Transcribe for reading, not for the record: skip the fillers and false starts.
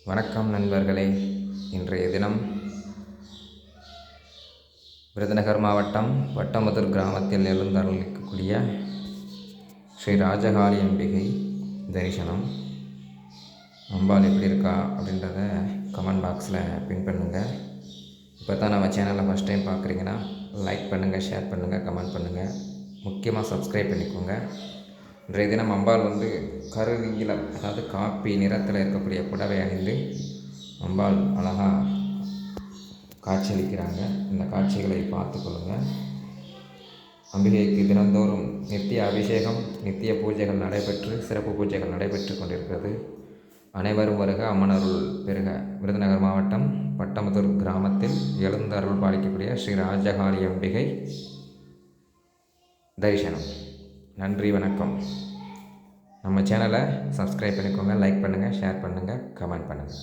வணக்கம் நண்பர்களே. இன்றைய தினம் விருதுநகர் மாவட்டம் பட்டமுதூர் கிராமத்தில் எழுந்தருளிக்கக்கூடிய ஸ்ரீ ராஜகாளி அம்பிகை தரிசனம். அம்பாள் எப்படி இருக்கா அப்படின்றத கமெண்ட் பாக்ஸில் பின் பண்ணுங்கள். இப்போ தான் நம்ம சேனலை ஃபஸ்ட் டைம் பார்க்குறீங்கன்னா லைக் பண்ணுங்கள், ஷேர் பண்ணுங்கள், கமெண்ட் பண்ணுங்கள். முக்கியமாக சப்ஸ்கிரைப் பண்ணிக்கோங்க. இன்றைய தினம் அம்பாள் கருநீலம், அதாவது காப்பி நிறத்தில் இருக்கக்கூடிய புடவை அணிந்து அம்பாள் அழகாக காட்சியளிக்கிறாங்க. இந்த காட்சிகளை பார்த்து கொள்ளுங்கள். அம்பிகைக்கு தினந்தோறும் நித்திய அபிஷேகம், நித்திய பூஜைகள் நடைபெற்று, சிறப்பு பூஜைகள் நடைபெற்று கொண்டிருக்கிறது. அனைவரும் வருக, அம்மனருள் பெருக. விருதுநகர் மாவட்டம் பட்டமுதூர் கிராமத்தில் எழுந்தருள் பாலிக்கக்கூடிய ஸ்ரீ ராஜகாளி அம்பிகை தரிசனம். நன்றி, வணக்கம். நம்ம சேனலை சப்ஸ்கிரைப் பண்ணிக்கோங்க, லைக் பண்ணுங்கள், ஷேர் பண்ணுங்கள், கமெண்ட் பண்ணுங்கள்.